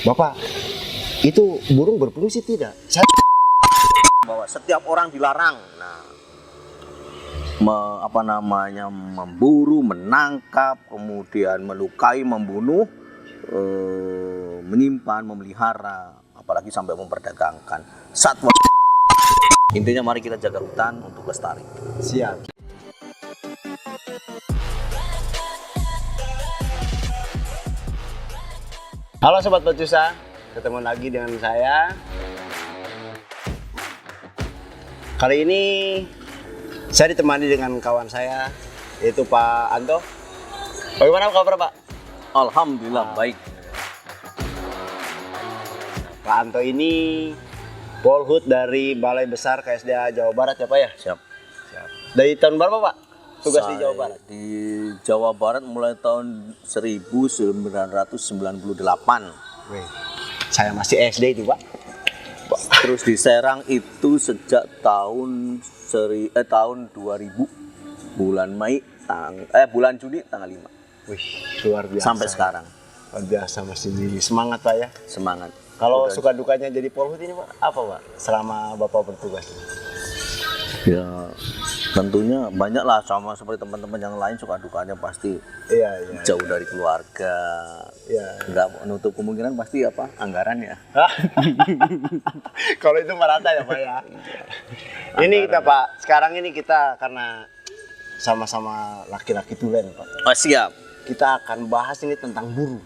Bapak, itu burung berfungsi tidak? Saya Bahwa setiap orang dilarang. Nah, memburu, menangkap, kemudian melukai, membunuh, menyimpan, memelihara, apalagi sampai memperdagangkan satwa. Intinya mari kita jaga hutan untuk lestari. siap. Halo Sobat Becusa, ketemu lagi dengan saya. Kali ini saya ditemani dengan kawan saya, yaitu Pak Anto. Bagaimana kabar Pak? Alhamdulillah baik. Pak Anto ini Polhut dari Balai Besar KSDA Jawa Barat ya Pak ya? Siap. Dari tahun berapa Pak tugas di Saya Jawa Barat? Di Jawa Barat mulai tahun 1998. Wih, saya masih SD itu Pak. Terus di Serang itu sejak tahun 2000 bulan bulan Juni tanggal 5 Wih, luar biasa. sampai sekarang. Luar biasa masih semangat Pak ya. Semangat. Kalau Udah. suka dukanya jadi Polhut ini Pak, apa Pak selama Bapak bertugas? Ya tentunya banyak lah, sama seperti teman-teman yang lain, suka dukanya pasti Iya. jauh dari keluarga. Iya. Nggak menutup kemungkinan pasti anggaran ya. Kalau itu merata ya Pak ya. Ini kita Pak, sekarang ini kita karena sama-sama laki-laki tulen Pak. Oh, siap. Kita akan bahas ini tentang burung.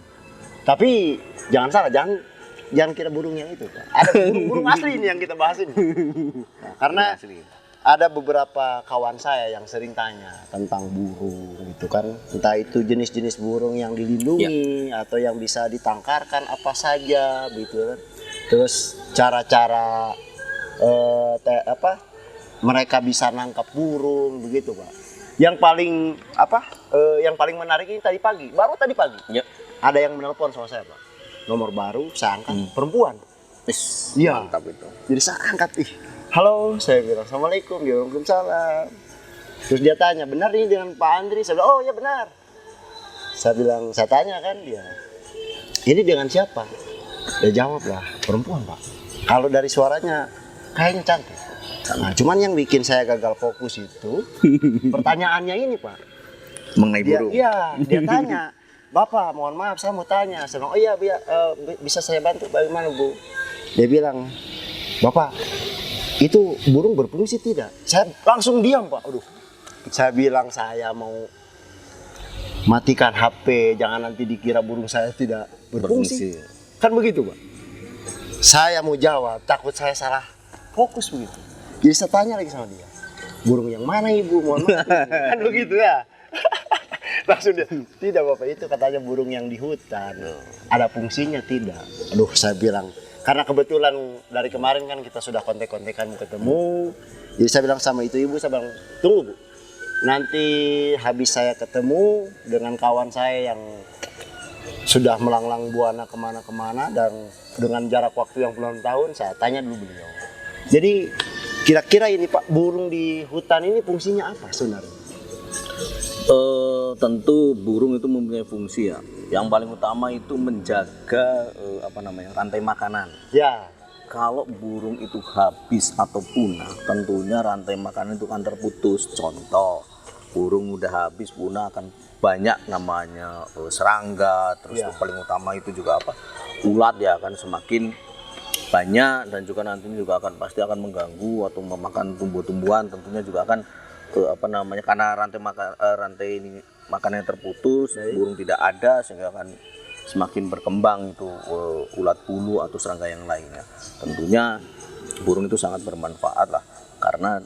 Tapi jangan salah, jangan kira burung yang itu Pak. Ada burung asli ini yang kita bahas ini. Nah, karena Asli. ada beberapa kawan saya yang sering tanya tentang burung gitu kan, entah itu jenis-jenis burung yang dilindungi atau yang bisa ditangkarkan apa saja gitu kan. Terus cara-cara mereka bisa nangkap burung begitu Pak. Yang paling menarik ini baru tadi pagi Ya. ada yang menelpon sama saya Pak, nomor baru saya angkat, perempuan. Iya. Mantap itu. Jadi saya angkat, halo, saya bilang assalamualaikum, dia bilang waalaikumsalam. Terus dia tanya, benar ini dengan Pak Andri? Saya bilang, oh ya benar. Saya tanya kan dia, ini dengan siapa? Dia jawab lah, perempuan Pak. Kalau dari suaranya kayaknya cantik. Nah, cuman yang bikin saya gagal fokus itu pertanyaannya ini Pak. Mengenai burung. Dia tanya, Bapak mohon maaf saya mau tanya. Saya bilang, oh iya bisa saya bantu, bagaimana Bu? Dia bilang, Bapak, itu burung berfungsi tidak? Saya langsung diam Pak. Aduh, saya bilang saya mau matikan HP, jangan nanti dikira burung saya tidak berfungsi. Kan begitu Pak. Saya mau jawab, takut saya salah fokus begitu. Jadi saya tanya lagi sama dia, burung yang mana Ibu? Mohon maaf. Kan begitu ya. Langsung dia, tidak Bapak, itu katanya burung yang di hutan. Ada fungsinya tidak? Aduh, saya bilang, karena kebetulan dari kemarin kan kita sudah kontek-kontekan mau ketemu. Jadi saya bilang sama itu ibu, saya bilang, tunggu Bu, nanti habis saya ketemu dengan kawan saya yang sudah melanglang buana kemana-kemana dan dengan jarak waktu yang puluhan tahun, saya tanya dulu beliau. Jadi kira-kira ini Pak, burung di hutan ini fungsinya apa sebenarnya? Tentu burung itu mempunyai fungsi ya. Yang paling utama itu menjaga rantai makanan. Ya. Kalau burung itu habis atau punah, tentunya rantai makanan itu akan terputus. Contoh, burung udah habis punah akan banyak namanya serangga. Terus yang paling utama itu juga ulat ya, akan semakin banyak, dan juga nantinya juga pasti akan mengganggu atau memakan tumbuh-tumbuhan. Tentunya juga akan karena rantai ini makanan yang terputus, burung tidak ada, sehingga akan semakin berkembang itu ulat bulu atau serangga yang lainnya. Tentunya burung itu sangat bermanfaat lah, karena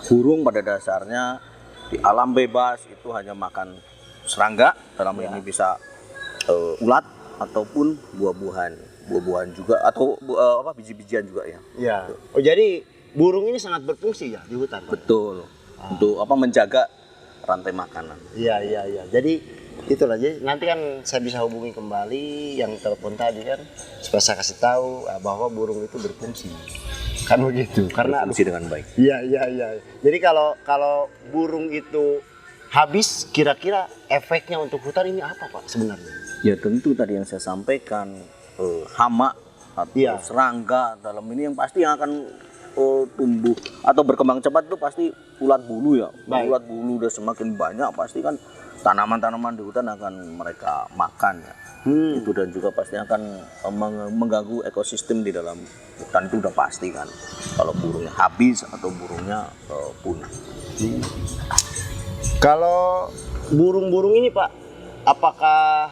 burung pada dasarnya di alam bebas itu hanya makan serangga, dalam ini bisa ulat ataupun buah-buahan juga, atau biji-bijian juga ya. Iya. Oh, jadi burung ini sangat berfungsi ya di hutan Pak? Betul. Untuk menjaga rantai makanan. Iya. Jadi itulah, jadi nanti kan saya bisa hubungi kembali yang telepon tadi kan, supaya saya kasih tahu bahwa burung itu berfungsi. Kan begitu. Karena berfungsi dengan baik. Iya. Jadi kalau burung itu habis, kira-kira efeknya untuk hutan ini apa Pak sebenarnya? Ya tentu tadi yang saya sampaikan, hama atau Iya. serangga dalam ini yang pasti yang akan tumbuh atau berkembang cepat itu pasti ulat bulu ya. Baik. Ulat bulu udah semakin banyak pasti kan tanaman-tanaman di hutan akan mereka makan ya. Itu dan juga pasti akan mengganggu ekosistem di dalam hutan itu udah pasti kan. Kalau burungnya habis atau burungnya punah. Kalau burung-burung ini Pak, apakah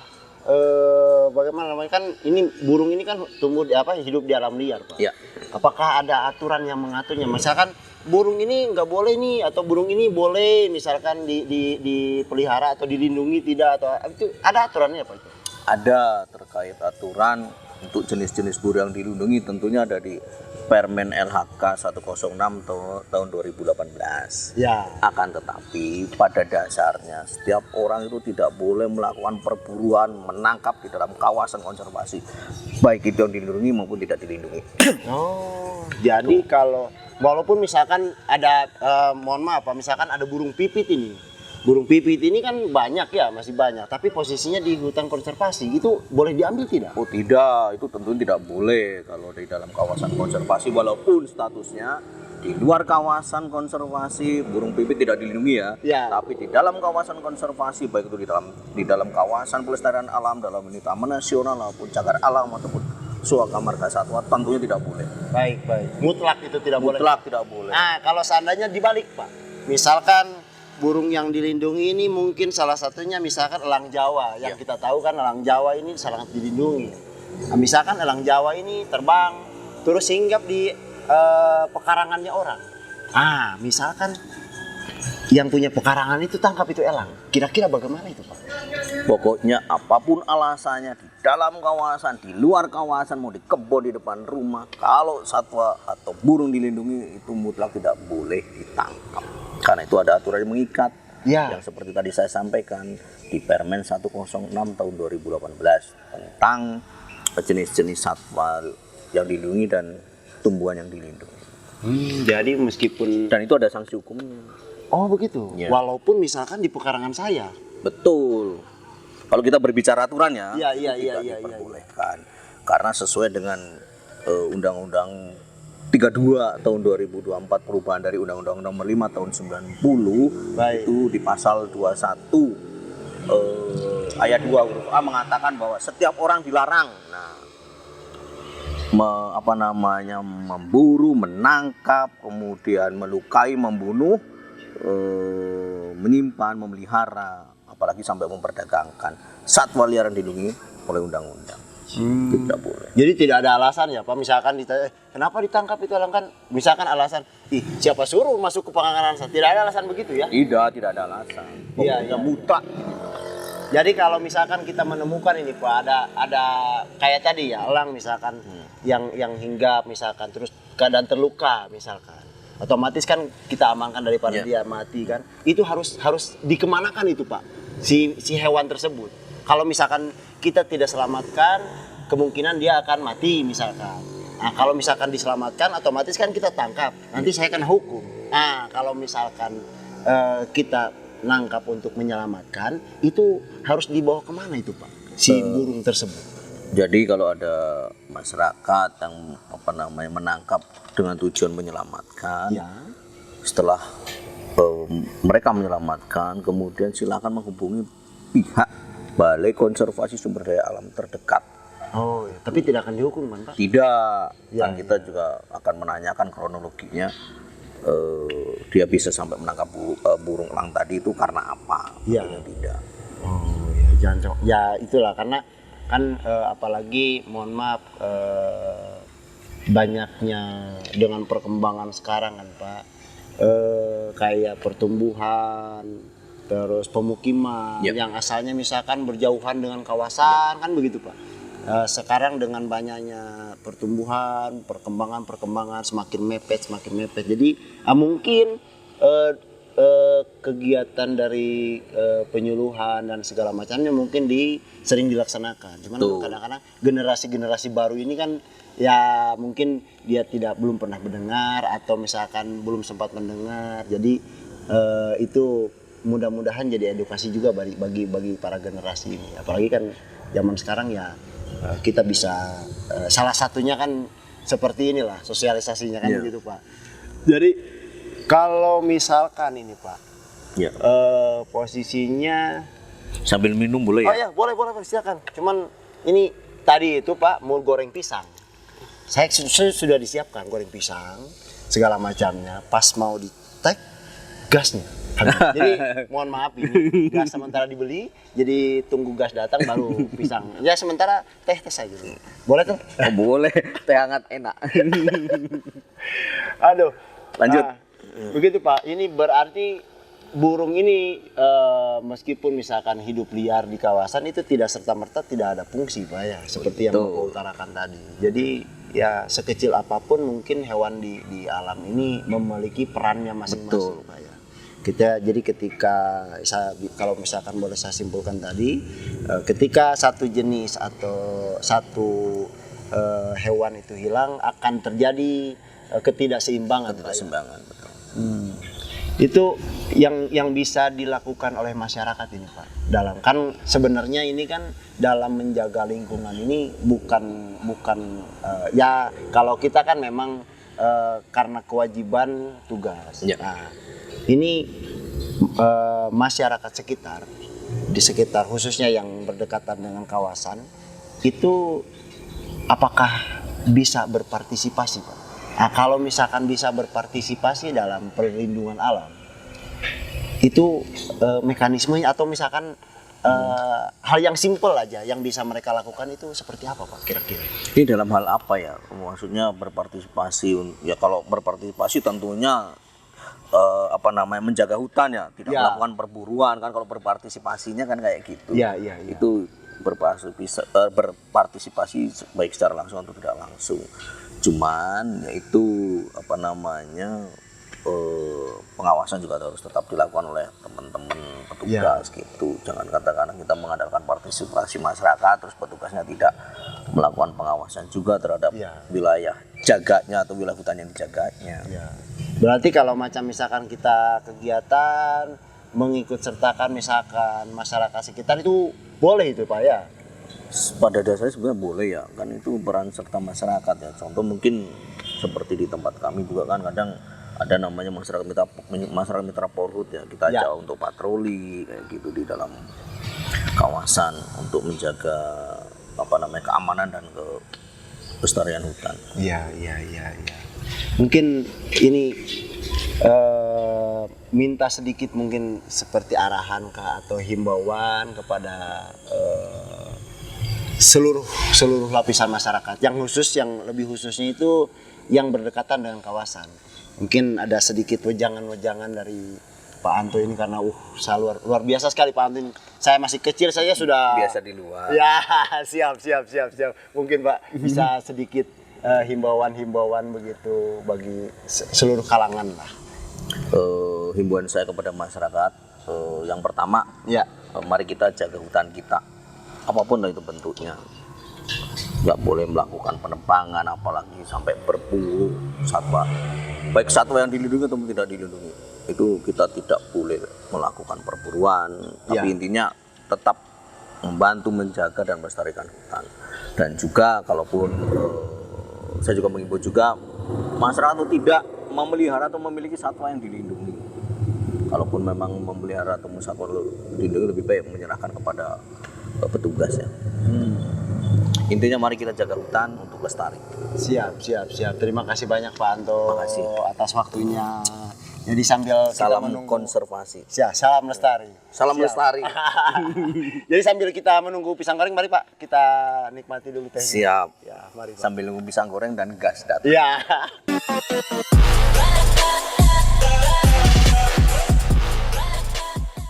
bagaimana namanya, kan ini burung ini kan tumbuh di hidup di alam liar Pak. Ya. Apakah ada aturan yang mengaturnya? Misalkan burung ini nggak boleh nih, atau burung ini boleh misalkan dipelihara atau dilindungi tidak, atau itu ada aturannya Pak itu? Ada terkait aturan untuk jenis-jenis burung yang dilindungi, tentunya ada di Permen LHK 106 tahun 2018. Ya. Akan tetapi pada dasarnya setiap orang itu tidak boleh melakukan perburuan menangkap di dalam kawasan konservasi, baik itu yang dilindungi maupun tidak dilindungi. Oh, jadi kalau walaupun misalkan ada mohon maaf Pak, misalkan ada burung pipit ini. Burung pipit ini kan banyak ya, masih banyak, tapi posisinya di hutan konservasi, itu boleh diambil tidak? Oh tidak, itu tentu tidak boleh kalau di dalam kawasan konservasi, walaupun statusnya di luar kawasan konservasi burung pipit tidak dilindungi ya. Ya. Tapi di dalam kawasan konservasi, baik itu di dalam kawasan pelestarian alam, dalam ini taman nasional maupun cagar alam ataupun Suaka Marga Satwa, tentunya tidak boleh. Baik. Mutlak itu tidak boleh. Mutlak tidak boleh. Nah, kalau seandainya dibalik Pak, misalkan burung yang dilindungi ini mungkin salah satunya misalkan elang Jawa, yang kita tahu kan elang Jawa ini sangat dilindungi. Nah, misalkan elang Jawa ini terbang terus hinggap di pekarangannya orang. Ah, misalkan yang punya pekarangan itu tangkap itu elang, kira-kira bagaimana itu Pak? Pokoknya apapun alasannya, di dalam kawasan, di luar kawasan, mau di kebun, di depan rumah, kalau satwa atau burung dilindungi itu mutlak tidak boleh ditangkap. Karena itu ada aturan yang mengikat, Ya. yang seperti tadi saya sampaikan di Permen 106 tahun 2018 tentang jenis-jenis satwa yang dilindungi dan tumbuhan yang dilindungi. Jadi meskipun Dan itu ada sanksi hukumnya. oh begitu, Ya. walaupun misalkan di pekarangan saya. Betul. Kalau kita berbicara aturannya, Iya, itu tidak iya. diperbolehkan. Karena sesuai dengan Undang-Undang 32 tahun 2024 perubahan dari Undang-Undang Nomor 5 tahun 90. Baik. Itu di pasal 21 ayat 2 huruf A mengatakan bahwa setiap orang dilarang memburu, menangkap, kemudian melukai, membunuh, menyimpan, memelihara, apalagi sampai memperdagangkan satwa liar yang dilindungi oleh undang-undang. Tidak boleh. Jadi tidak ada alasan ya Pak, misalkan ditanya, kenapa ditangkap itu elang, kan misalkan alasan, siapa suruh masuk ke pekarangan saya, tidak ada alasan begitu ya? Tidak ada alasan. Iya, Pokoknya iya. mutlak. Jadi kalau misalkan kita menemukan ini Pak, ada kayak tadi ya elang misalkan yang hinggap misalkan, terus keadaan terluka misalkan, otomatis kan kita amankan daripada dia mati kan, itu harus dikemanakan itu Pak, si hewan tersebut. Kalau misalkan kita tidak selamatkan, kemungkinan dia akan mati misalkan. Nah, kalau misalkan diselamatkan, otomatis kan kita tangkap. Nanti saya akan hukum. Nah, kalau misalkan kita nangkap untuk menyelamatkan, itu harus dibawa kemana itu Pak, si burung tersebut? Jadi kalau ada masyarakat yang menangkap dengan tujuan menyelamatkan, Ya. setelah mereka menyelamatkan, kemudian silakan menghubungi pihak Balai Konservasi Sumber Daya Alam terdekat. Oh, ya. Tapi tidak akan dihukum kan Pak? Tidak, Ya, dan kita juga akan menanyakan kronologinya. Dia bisa sampai menangkap burung elang tadi itu karena apa? Ya. Tentunya tidak. Oh, ya jangan ya itulah, karena kan apalagi mohon maaf banyaknya dengan perkembangan sekarang kan Pak, kayak pertumbuhan, terus pemukiman yang asalnya misalkan berjauhan dengan kawasan kan begitu Pak. Sekarang dengan banyaknya pertumbuhan, perkembangan semakin mepet. Jadi mungkin kegiatan dari penyuluhan dan segala macamnya mungkin sering dilaksanakan. Cuman kadang-kadang generasi baru ini kan ya mungkin dia belum pernah mendengar atau misalkan belum sempat mendengar. Jadi itu mudah-mudahan jadi edukasi juga bagi para generasi ini. Apalagi kan zaman sekarang ya kita bisa salah satunya kan seperti inilah sosialisasinya kan Iya. begitu Pak. Jadi kalau misalkan ini Pak Ya. posisinya Sambil minum boleh oh ya? ya boleh silakan. Cuman ini tadi itu Pak mau goreng pisang. Saya sudah disiapkan goreng pisang segala macamnya. Pas mau di tag gasnya habis. Jadi mohon maaf ini gas sementara dibeli. Jadi tunggu gas datang baru pisang. Ya sementara teh saja dulu. Boleh tuh? Oh, boleh, teh hangat enak. Aduh. Lanjut. Begitu Pak. Ini berarti burung ini meskipun misalkan hidup liar di kawasan itu tidak serta-merta tidak ada fungsi Pak ya, seperti yang Betul. Bapak utarakan tadi. Jadi ya sekecil apapun mungkin hewan di alam ini memiliki perannya masing-masing Betul. Pak ya. Jadi ketika kalau misalkan boleh saya simpulkan tadi, ketika satu jenis atau satu hewan itu hilang akan terjadi ketidakseimbangan Pak ya. Keseimbangan, betul. Itu yang bisa dilakukan oleh masyarakat ini Pak. Dalam kan sebenarnya ini kan dalam menjaga lingkungan ini bukan ya kalau kita kan memang karena kewajiban tugas. Ya. Nah, ini masyarakat sekitar di sekitar khususnya yang berdekatan dengan kawasan itu apakah bisa berpartisipasi Pak? Nah, kalau misalkan bisa berpartisipasi dalam perlindungan alam, itu mekanismenya atau misalkan hal yang simpel aja yang bisa mereka lakukan itu seperti apa Pak kira-kira? Ini dalam hal apa ya? Maksudnya berpartisipasi, ya kalau berpartisipasi tentunya menjaga hutan ya, tidak Ya. melakukan perburuan kan, kalau berpartisipasinya kan kayak gitu. Iya. Itu berpartisipasi baik secara langsung atau tidak langsung. Cuman yaitu pengawasan juga harus tetap dilakukan oleh teman-teman petugas gitu. Jangan katakan kita mengandalkan partisipasi masyarakat terus petugasnya tidak melakukan pengawasan juga terhadap wilayah jaganya atau wilayah hutan yang dijaganya. Ya. Berarti kalau macam misalkan kita kegiatan mengikut sertakan misalkan masyarakat sekitar itu boleh itu Pak ya? Pada dasarnya sebenarnya boleh ya, kan itu peran serta masyarakat ya. Contoh mungkin seperti di tempat kami juga kan kadang ada namanya masyarakat mitra Polhut ya, kita ajak untuk patroli kayak gitu di dalam kawasan untuk menjaga keamanan dan kelestarian hutan. Iya. Mungkin ini minta sedikit mungkin seperti arahan kah atau himbauan kepada seluruh lapisan masyarakat yang lebih khususnya itu yang berdekatan dengan kawasan. Mungkin ada sedikit wejangan-wejangan dari Pak Anto ini karena luar biasa sekali Pak Anto ini. Saya masih kecil saya sudah Biasa di luar. Ya, siap. Mungkin Pak bisa sedikit himbauan begitu bagi seluruh kalangan lah. Himbauan saya kepada masyarakat yang pertama, mari kita jaga hutan kita. Apapun itu bentuknya, nggak boleh melakukan penebangan apalagi sampai berburu satwa, baik satwa yang dilindungi atau tidak dilindungi, itu kita tidak boleh melakukan perburuan. Tapi intinya tetap membantu menjaga dan melestarikan hutan. Dan juga kalaupun saya juga mengimbau juga masyarakat itu tidak memelihara atau memiliki satwa yang dilindungi. Kalaupun memang memelihara atau satwa dilindungi, lebih baik menyerahkan kepada petugas ya. Intinya mari kita jaga hutan untuk lestari. Siap. Terima kasih banyak Pak Anto atas waktunya. Jadi sambil Salam kita menunggu konservasi. salam lestari. Salam lestari. Jadi sambil kita menunggu pisang goreng, mari Pak kita nikmati dulu tehnya. Siap. Ya, mari Pak. Sambil nunggu pisang goreng dan gas datang. Ya.